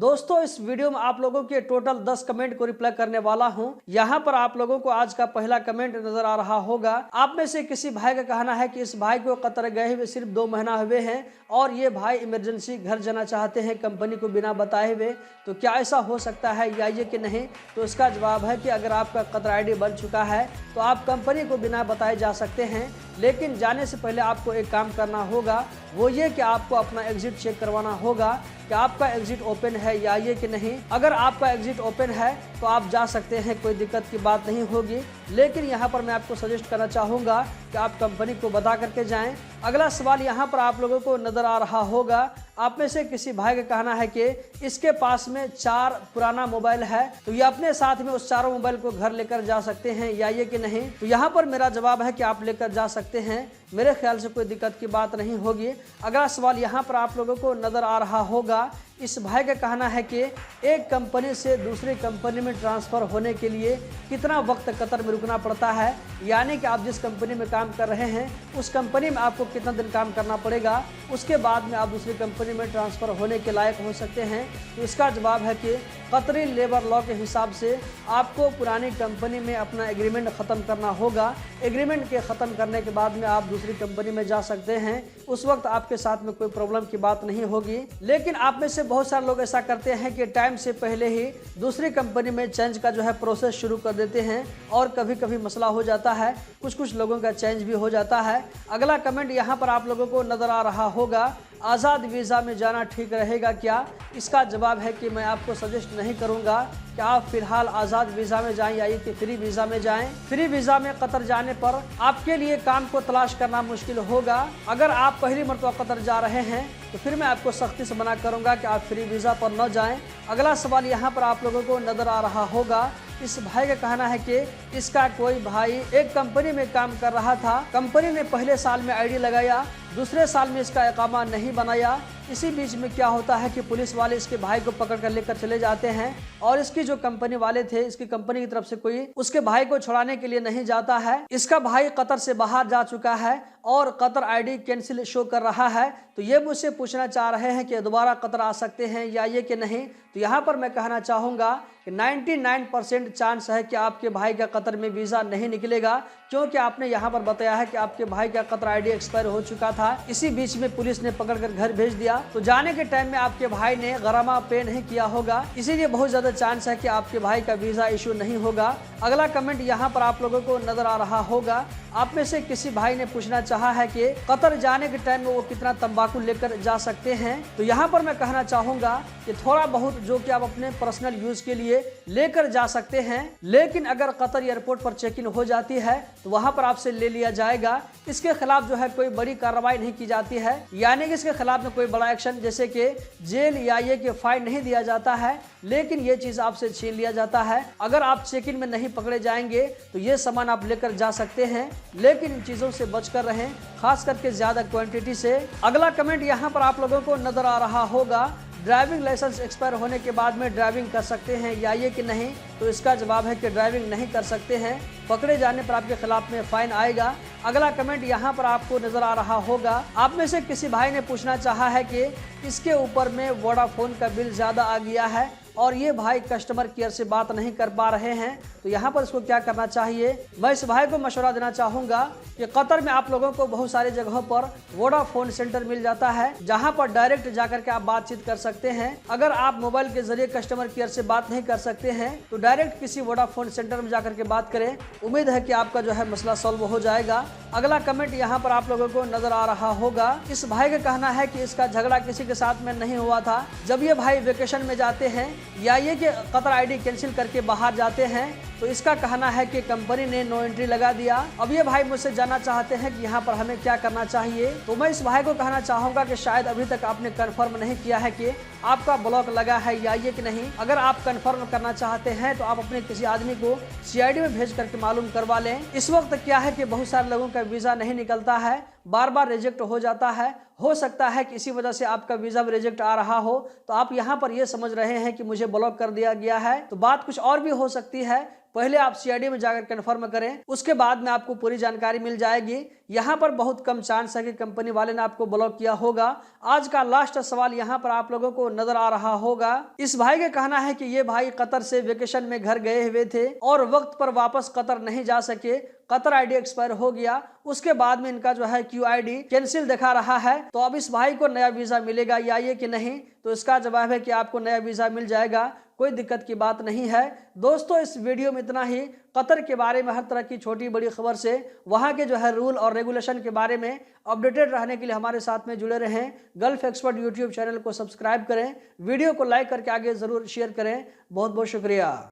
दोस्तों इस वीडियो में आप लोगों के टोटल 10 कमेंट को रिप्लाई करने वाला हूं। यहां पर आप लोगों को आज का पहला कमेंट नजर आ रहा होगा। आप में से किसी भाई का कहना है कि इस भाई को कतर गए हुए सिर्फ 2 महीना हुए हैं और ये भाई इमरजेंसी घर जाना चाहते हैं कंपनी को बिना बताए हुए। तो क्या ऐसा हो सकता है या ये कि नहीं? तो इसका जवाब है कि अगर आपका कतर आईडी बन चुका है तो आप कंपनी को बिना बताए जा सकते हैं, लेकिन जाने से पहले आपको एक काम करना होगा, वो ये कि आपको अपना एग्जिट चेक करवाना होगा कि आपका एग्जिट ओपन है या ये कि नहीं। अगर आपका एग्जिट ओपन है तो आप जा सकते हैं, कोई दिक्कत की बात नहीं होगी। लेकिन यहाँ पर मैं आपको सजेस्ट करना चाहूँगा कि आप कंपनी को बता करके जाएं। अगला सवाल यहाँ पर आप लोगों को नज़र आ रहा होगा। आप में से किसी भाई का कहना है कि इसके पास में 4 पुराना मोबाइल है, तो ये अपने साथ में उस 4 मोबाइल को घर लेकर जा सकते हैं या ये कि नहीं? तो यहाँ पर मेरा जवाब है कि आप लेकर जा सकते हैं, मेरे ख्याल से कोई दिक्कत की बात नहीं होगी। अगला सवाल यहाँ पर आप लोगों को नज़र आ रहा होगा। इस भाई का कहना है कि एक कंपनी से दूसरी कंपनी में ट्रांसफ़र होने के लिए कितना वक्त कतर में रुकना पड़ता है, यानी कि आप जिस कंपनी में काम कर रहे हैं उस कंपनी में आपको कितना दिन काम करना पड़ेगा, उसके बाद में आप दूसरी कंपनी में ट्रांसफ़र होने के लायक हो सकते हैं। तो इसका जवाब है कि कतरी लेबर लॉ के हिसाब से आपको पुरानी कंपनी में अपना एग्रीमेंट ख़त्म करना होगा। एग्रीमेंट के ख़त्म करने के बाद में आप दूसरी कंपनी में जा सकते हैं, उस वक्त आपके साथ में कोई प्रॉब्लम की बात नहीं होगी। लेकिन आप में से बहुत सारे लोग ऐसा करते हैं कि टाइम से पहले ही दूसरी कंपनी में चेंज का जो है प्रोसेस शुरू कर देते हैं और कभी कभी मसला हो जाता है, कुछ लोगों का चेंज भी हो जाता है। अगला कमेंट यहाँ पर आप लोगों को नज़र आ रहा होगा, आज़ाद वीज़ा में जाना ठीक रहेगा क्या? इसका जवाब है कि मैं आपको सजेस्ट नहीं करूंगा कि आप फिलहाल आज़ाद वीज़ा में जाएं या कि फ्री वीज़ा में जाएं। फ्री वीज़ा में कतर जाने पर आपके लिए काम को तलाश करना मुश्किल होगा। अगर आप पहली मरतबा कतर जा रहे हैं तो फिर मैं आपको सख्ती से मना करूंगा कि आप फ्री वीज़ा पर न जाएं। अगला सवाल यहाँ पर आप लोगों को नज़र आ रहा होगा। इस भाई का कहना है कि इसका कोई भाई एक कंपनी में काम कर रहा था, कंपनी ने पहले साल में आईडी लगाया, दूसरे साल में इसका इकामा नहीं बनाया। इसी बीच में क्या होता है कि पुलिस वाले इसके भाई को पकड़ कर लेकर चले जाते हैं और इसकी जो कंपनी वाले थे, इसकी कंपनी की तरफ से कोई उसके भाई को छुड़ाने के लिए नहीं जाता है। इसका भाई कतर से बाहर जा चुका है और कतर आईडी कैंसिल शो कर रहा है। तो ये मुझसे पूछना चाह रहे हैं कि दोबारा कतर आ सकते हैं या ये कि नहीं? तो यहाँ पर मैं कहना चाहूँगा कि 99% चांस है कि आपके भाई का कतर में वीज़ा नहीं निकलेगा, क्योंकि आपने यहाँ पर बताया है कि आपके भाई का कतर आईडी एक्सपायर हो चुका था। इसी बीच में पुलिस ने पकड़कर घर भेज दिया, तो जाने के टाइम में आपके भाई ने गरामा पे नहीं किया होगा, इसीलिए बहुत ज़्यादा चांस है कि आपके भाई का वीज़ा इशू नहीं होगा। अगला कमेंट यहाँ पर आप लोगों को नज़र आ रहा होगा। आप में से किसी भाई ने पूछना चाहा है कि कतर जाने के टाइम में वो कितना तंबाकू लेकर जा सकते हैं। तो यहाँ पर मैं कहना चाहूँगा कि थोड़ा बहुत जो कि आप अपने पर्सनल यूज़ के लिए लेकर जा सकते हैं, लेकिन अगर कतर एयरपोर्ट पर चेक इन हो जाती है तो वहाँ पर आपसे ले लिया जाएगा। इसके खिलाफ जो है कोई बड़ी कार्रवाई नहीं की जाती है, यानी कि इसके खिलाफ में कोई बड़ा एक्शन जैसे कि जेल या ये कि फाइन नहीं दिया जाता है, लेकिन ये चीज़ आपसे छीन लिया जाता है। अगर आप चेक इन में नहीं पकड़े जाएंगे तो ये सामान आप लेकर जा सकते हैं, लेकिन इन चीज़ों से बचकर रहें, खास करके ज़्यादा क्वांटिटी से। अगला कमेंट यहाँ पर आप लोगों को नज़र आ रहा होगा, ड्राइविंग लाइसेंस एक्सपायर होने के बाद में ड्राइविंग कर सकते हैं या ये कि नहीं? तो इसका जवाब है कि ड्राइविंग नहीं कर सकते हैं, पकड़े जाने पर आपके खिलाफ में फाइन आएगा। अगला कमेंट यहाँ पर आपको नज़र आ रहा होगा। आप में से किसी भाई ने पूछना चाहा है कि इसके ऊपर में वोडाफोन का बिल ज़्यादा आ गया है और ये भाई कस्टमर केयर से बात नहीं कर पा रहे हैं, तो यहाँ पर इसको क्या करना चाहिए? मैं इस भाई को मशवरा देना चाहूँगा कि कतर में आप लोगों को बहुत सारी जगहों पर वोडाफोन सेंटर मिल जाता है, जहाँ पर डायरेक्ट जाकर के आप बातचीत कर सकते हैं। अगर आप मोबाइल के जरिए कस्टमर केयर से बात नहीं कर सकते हैं तो डायरेक्ट किसी वोडाफोन सेंटर में जाकर के बात करें, उम्मीद है कि आपका जो है मसला सॉल्व हो जाएगा। अगला कमेंट यहाँ पर आप लोगों को नजर आ रहा होगा। इस भाई का कहना है कि इसका झगड़ा किसी के साथ में नहीं हुआ था। जब ये भाई वेकेशन में जाते हैं या ये कि कतर आईडी कैंसिल करके बाहर जाते हैं तो इसका कहना है कि कंपनी ने नो एंट्री लगा दिया। अब ये भाई मुझसे जानना चाहते हैं कि यहाँ पर हमें क्या करना चाहिए। तो मैं इस भाई को कहना चाहूँगा कि शायद अभी तक आपने कंफर्म नहीं किया है कि आपका ब्लॉक लगा है या ये कि नहीं। अगर आप कंफर्म करना चाहते हैं तो आप अपने किसी आदमी को CID में भेज करके मालूम करवा लें। इस वक्त क्या है कि बहुत सारे लोगों का वीज़ा नहीं निकलता है, बार बार रिजेक्ट हो जाता है। हो सकता है कि इसी वजह से आपका वीज़ा में रिजेक्ट आ रहा हो, तो आप यहाँ पर ये समझ रहे हैं कि मुझे ब्लॉक कर दिया गया है, तो बात कुछ और भी हो सकती है। पहले आप CID में जाकर कंफर्म करें, उसके बाद में आपको पूरी जानकारी मिल जाएगी। यहाँ पर बहुत कम चांस है कि कंपनी वाले ने आपको ब्लॉक किया होगा। आज का लास्ट सवाल यहाँ पर आप लोगों को नजर आ रहा होगा। इस भाई का कहना है कि ये भाई कतर से वेकेशन में घर गए हुए थे और वक्त पर वापस कतर नहीं जा सके, कतर आईडी एक्सपायर हो गया, उसके बाद में इनका जो है QID कैंसिल दिखा रहा है। तो अब इस भाई को नया वीजा मिलेगा या ये कि नहीं, तो इसका जवाब है कि आपको नया वीजा मिल जाएगा, कोई दिक्कत की बात नहीं है। दोस्तों इस वीडियो में इतना ही। कतर के बारे में हर तरह की छोटी बड़ी खबर से, वहां के जो है रूल और रेगुलेशन के बारे में अपडेटेड रहने के लिए हमारे साथ में जुड़े रहें। गल्फ एक्सपर्ट यूट्यूब चैनल को सब्सक्राइब करें, वीडियो को लाइक करके आगे जरूर शेयर करें। बहुत बहुत शुक्रिया।